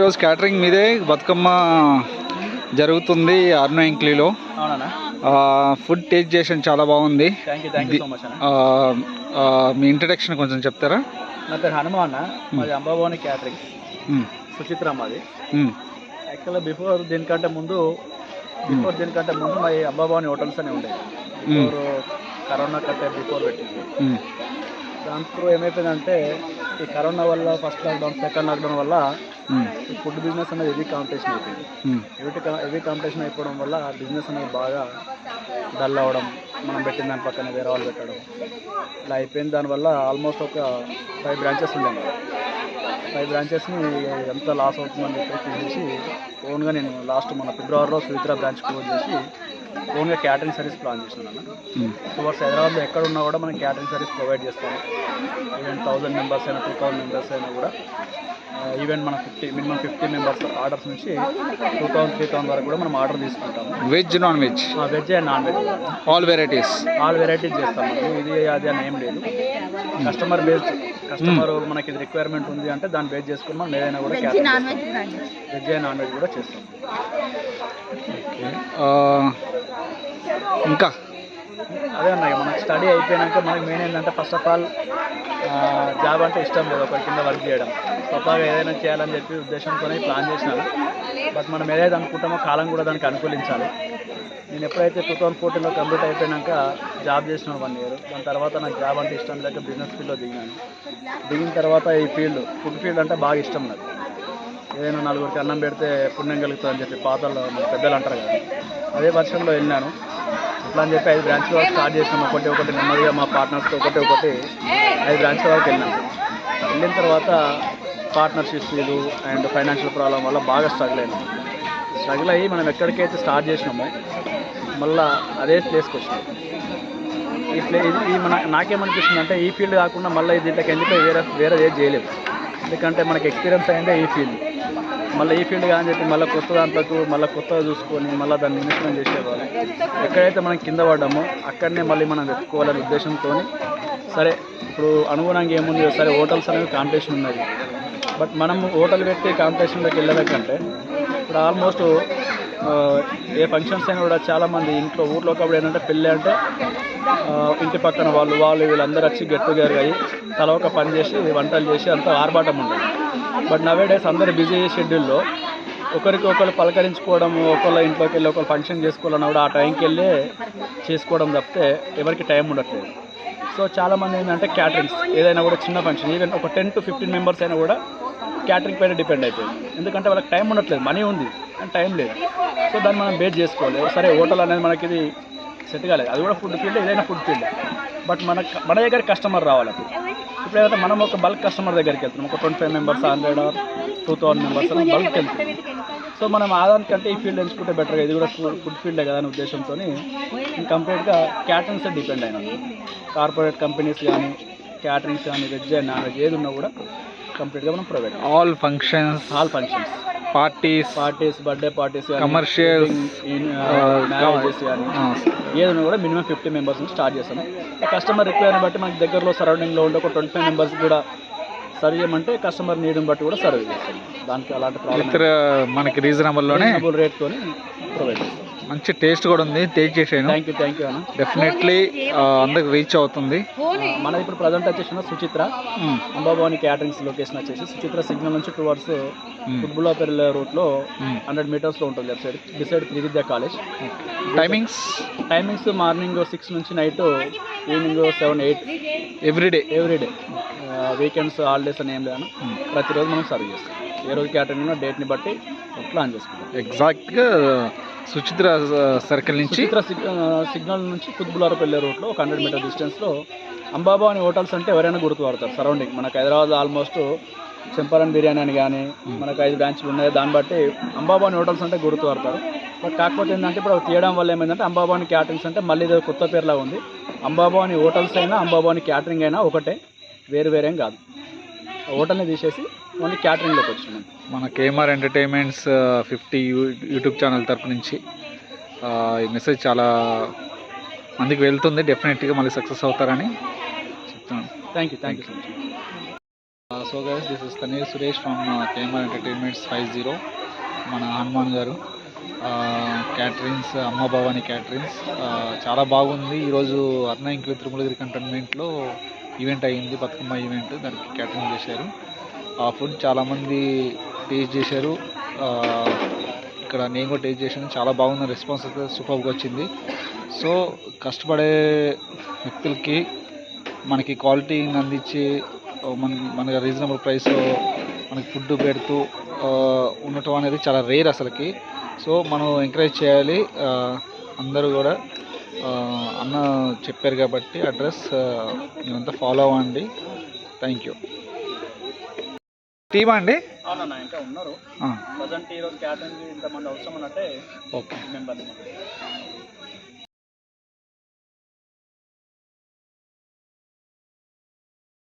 ఈరోజు క్యాటరింగ్ మీదే బతుకమ్మ జరుగుతుంది అరుణ ఇంక్లీలో. ఫుడ్ టేస్ట్ చేసాను, చాలా బాగుంది. మీ ఇంట్రడక్షన్ కొంచెం చెప్తారా? నా పేరు హనుమాన్, మాది అంబాభవాని క్యాటరింగ్, సుచిత్ర మాది. యాక్చువల్గా బిఫోర్ దీనికంటే ముందు మాది అంబాభవాని హోటల్స్ అని ఉండేది. బిఫోర్ కరోనా కంటే బిఫోర్ పెట్టింది. దాంట్లో ఏమైపోయిందంటే ఈ కరోనా వల్ల ఫస్ట్ లాక్డౌన్, సెకండ్ లాక్డౌన్ వల్ల ఈ ఫుడ్ బిజినెస్ అనేది హెవీ కాంపిటీషన్ అయిపోయింది. హెవీ కాంపిటీషన్ అయిపోవడం వల్ల బిజినెస్ అనేది బాగా డల్ అవ్వడం, మనం పెట్టిన దాని పక్కన వేరే వాళ్ళు పెట్టడం, ఇలా అయిపోయింది. దానివల్ల ఆల్మోస్ట్ ఒక 5 బ్రాంచెస్ ఉండేవి. 5 బ్రాంచెస్ని ఎంత లాస్ అవుతుందని చెప్పేసి తీసేసి ఓన్గా నేను లాస్ట్ మన ఫిబ్రవరిలో సుచిత్ర బ్రాంచ్ క్లోజ్ చేసి ఓన్గా క్యాటరింగ్ సర్వీస్ ప్లాన్ చేస్తున్నాను. టువర్డ్స్ హైదరాబాద్లో ఎక్కడ ఉన్నా కూడా మనం క్యాటరింగ్ సర్వీస్ ప్రొవైడ్ చేస్తాము. ఈవెన్ 1000 మెంబర్స్ అయినా 2000 మెంబర్స్ అయినా కూడా, ఈవెన్ మన మినిమం 50 మెంబర్స్ ఆర్డర్స్ నుంచి 2000, 3000 వరకు కూడా మనం ఆర్డర్ తీసుకుంటాము. Veg, non veg? Veg and non veg, all varieties చేస్తాము. ఇది అది అని ఏం లేదు. కస్టమర్ బేస్డ్, కస్టమర్ మనకి ఇది రిక్వైర్మెంట్ ఉంది అంటే దాన్ని బేస్ చేసుకుని మనం ఏదైనా కూడా వెజ్ అండ్ నాన్ వెజ్ కూడా చేస్తాం. ఇంకా అదే అన్న, మనకు స్టడీ అయిపోయినాక మనకి మెయిన్ ఏంటంటే ఫస్ట్ ఆఫ్ ఆల్ జాబ్ అంటే ఇష్టం లేదు, ఒకరి కింద వర్క్ చేయడం. స్వతహాగా ఏదైనా చేయాలని చెప్పి ఉద్దేశంతోనే ప్లాన్ చేసినాను. బట్ మనం ఏదైతే అనుకుంటామో కాలం కూడా దానికి అనుకూలించాలి. నేను ఎప్పుడైతే 2014లో కంప్లీట్ అయిపోయినాక జాబ్ చేసిన 1 year, దాని తర్వాత నాకు జాబ్ అంటే ఇష్టం లేక బిజినెస్ ఫీల్డ్లో దిగిన తర్వాత ఈ ఫుడ్ ఫీల్డ్ అంటే బాగా ఇష్టం నాకు. ఏదైనా నలుగురికి అన్నం పెడితే పుణ్యం కలుగుతుంది అని చెప్పి పాతల్లో పెద్దలు అంటారు కదా, అదే వర్షంలో వెళ్ళాను. అట్లా అని చెప్పి 5 బ్రాంచ్ల వరకు స్టార్ట్ చేసినాం. ఒకటి నెమ్మదిగా మా పార్ట్నర్స్తో ఒకటి 5 బ్రాంచ్ల వరకు వెళ్ళిన తర్వాత పార్ట్నర్షిప్స్ ఇది అండ్ ఫైనాన్షియల్ ప్రాబ్లం వల్ల బాగా స్ట్రగుల్ అయ్యి మనం ఎక్కడికైతే స్టార్ట్ చేసినామో మళ్ళీ అదే ప్లేస్కి వచ్చినాం. ఇది నాకేమనిపిస్తుంది అంటే ఈ ఫీల్డ్ కాకుండా మళ్ళీ దీంట్లోకి వెళ్ళిపోయి వేరే ఏది చేయలేము. ఎందుకంటే మనకి ఎక్స్పీరియన్స్ అయిందే ఈ ఫీల్డ్. మళ్ళీ ఈ ఫీల్డ్ కానీ చెప్పి మళ్ళీ కొత్త దాంట్లోకి మళ్ళీ కొత్తగా చూసుకొని మళ్ళీ దాన్ని ఇన్వెస్ట్మెంట్ చేసేవాళ్ళు. ఎక్కడైతే మనం కింద పడ్డామో అక్కడనే మళ్ళీ మనం వెతుక్కోవాలనే ఉద్దేశంతో, సరే ఇప్పుడు అనుగుణంగా ఏముంది, సరే హోటల్స్ అనేవి కాంపిటీషన్ ఉన్నది. బట్ మనం హోటల్ పెట్టి కాంపిటీషన్లోకి వెళ్ళలేకంటే ఇప్పుడు ఆల్మోస్ట్ ఏ ఫంక్షన్స్ అయినా కూడా చాలామంది ఊర్లో ఒకప్పుడు ఏంటంటే పెళ్ళి అంటే ఇంటి పక్కన వాళ్ళు వీళ్ళందరూ వచ్చి గెట్ టుగెదర్ అయ్యి తల ఒక పని చేసి వంటలు చేసి అంతా ఆర్భాటం ఉండదు. బట్ నవేడేస్ అందరూ బిజీ షెడ్యూల్లో ఒకరు పలకరించుకోవడం, ఒకళ్ళ ఇంట్లోకి వెళ్ళి ఒకరు ఫంక్షన్ చేసుకోవాలన్నా కూడా ఆ టైంకి వెళ్ళి చేసుకోవడం తప్పితే ఎవరికి టైం ఉండట్లేదు. సో చాలామంది ఏంటంటే క్యాటరింగ్స్ ఏదైనా కూడా చిన్న ఫంక్షన్, ఈవెన్ ఒక 10 to 15 మెంబర్స్ అయినా కూడా క్యాటరింగ్ పైన డిపెండ్ అయిపోయింది. ఎందుకంటే వాళ్ళకి టైం ఉండట్లేదు, మనీ ఉంది కానీ టైం లేదు. సో దాన్ని మనం బేస్ చేసుకోవాలి. సరే హోటల్ అనేది మనకి ఇది సెట్ కాలేదు, అది కూడా ఫుడ్ ఫీల్డ్, ఏదైనా ఫుడ్ ఫీల్డ్. బట్ మన దగ్గర కస్టమర్ రావాలి. ఇప్పుడు ఏదైతే మనం ఒక బల్క్ కస్టమర్ దగ్గరికి వెళ్తున్నాం, ఒక 25 మెంబర్స్, 100 or 2000 మెంబర్స్ బల్క్ వెళ్తున్నాం. సో మనం ఆదానికంటే ఈ ఫీల్డ్ ఎంచుకుంటే బెటర్గా, ఇది కూడా ఫుడ్ ఫీల్డే కదా అనే ఉద్దేశంతో కంప్లీట్గా క్యాటరింగ్స్ డిపెండ్ అయినాను. కార్పొరేట్ కంపెనీస్ కానీ క్యాటరింగ్స్ కానీ వెజ్ అండ్ నాన్ వెజ్ ఏది ఉన్నా కూడా కంప్లీట్గా మనం provide. All functions, parties, birthday parties, commercial marriages కానీ ఏదైనా కూడా మినిమం 50 మెంబర్స్ స్టార్ట్ చేస్తాము. కస్టమర్ రిక్వైర్ని బట్టి మనకి దగ్గరలో సరౌండింగ్లో ఉండే ఒక 25 మెంబర్స్ కూడా సర్వ్ చేయమంటే కస్టమర్ నీడ్ని బట్టి కూడా సర్వ్ చేస్తాం. దానికి అలాంటి ప్రాబ్లం మనకి రీజనబుల్ రేట్తో ప్రొవైడ్ చేస్తాం. మంచి టేస్ట్ కూడా ఉంది, టేస్ట్ చేసాను. థ్యాంక్ యూ అన్న. డెఫినెట్లీ అందరికి రీచ్ అవుతుంది. మనది ఇప్పుడు ప్రజెంట్ వచ్చేసిన సుచిత్ర అంబాభవాని క్యాటరింగ్స్ లొకేషన్ వచ్చేసి సుచిత్ర సిగ్నల్ నుంచి టువర్డ్స్ ఫుట్బుల్లాపల్లి రూట్లో 100 మీటర్స్లో ఉంటుంది. Left side beside Trividya college. Timings morning 6 నుంచి night evening 7, 8 everyday. Weekends, holidays అని ఏం లేదన్నా, ప్రతిరోజు మనం సర్వ్ చేస్తాం. ఏ రోజు క్యాటరింగ్ ఉన్నా డేట్ని బట్టి ప్లాన్ చేసుకుంటాం. ఎగ్జాక్ట్గా సుచిత్ర సర్కిల్ నుంచి సిగ్నల్ నుంచి కుత్బుల్లాపల్లి రూట్లో ఒక 100 మీటర్ డిస్టెన్స్లో అంబాభవాని హోటల్స్ అంటే ఎవరైనా గుర్తుపడతారు. సరౌండింగ్ మనకు హైదరాబాద్ ఆల్మోస్ట్ చెంపరన్ బిర్యానీ అని కానీ మనకు 5 బ్రాంచ్లు ఉన్నాయి. దాన్ని బట్టి అంబాభవాని హోటల్స్ అంటే గుర్తుపడతారు. బట్ కాకపోతే ఏంటంటే ఇప్పుడు అవి తీయడం వల్ల ఏమైందంటే అంబాభవాని క్యాటరింగ్స్ అంటే మళ్ళీ ఇది కొత్త పేరులా ఉంది. అంబాభవాని హోటల్స్ అయినా అంబాభవాని క్యాటరింగ్ అయినా ఒకటే, వేరేం కాదు. హోటల్ని తీసేసి ఓన్లీ క్యాటరింగ్లోకి వచ్చినాం. మన కేఎంఆర్ ఎంటర్టైన్మెంట్స్ 50 యూట్యూబ్ ఛానల్ తరపు నుంచి ఈ మెసేజ్ చాలా మందికి వెళ్తుంది. డెఫినెట్గా మళ్ళీ సక్సెస్ అవుతారని చెప్తున్నాను. Thank you so much. So guys this is Taneer Suresh from KMR entertainments 50 మన హనుమాన్ గారు క్యాటరింగ్స్ అమ్మ భవాని క్యాటరింగ్స్ చాలా బాగుంది. ఈరోజు అర్ణ ఇంక్లు తిరుమలగిరి కంటోన్మెంట్లో ఈవెంట్ అయ్యింది, బతుకమ్మ ఈవెంట్, దానికి క్యాటరింగ్ చేశారు. ఆ ఫుడ్ చాలామంది టేస్ట్ చేశారు. ఇక్కడ నేను కూడా టేస్ట్ చేశాను, చాలా బాగుంది. రెస్పాన్స్ అయితే సూపర్గా వచ్చింది. సో కష్టపడే వ్యక్తులకి మనకి క్వాలిటీని అందించి మన రీజనబుల్ ప్రైస్ మనకి ఫుడ్ పెడుతూ ఉండటం అనేది చాలా రేర్ అసలుకి. సో మనం ఎంకరేజ్ చేయాలి. అందరూ కూడా అన్న చెప్పారు కాబట్టి అడ్రస్ మీరంతా ఫాలో అవ్వండి. Thank you. టీమా అండి? అవునన్నా, ఇంకా ఉన్నారు. ప్రజెంట్ ఈరోజు క్యాటరింగ్ ఇంతమంది అవసరం అన్నట్టే. ఓకే. మెంబర్లు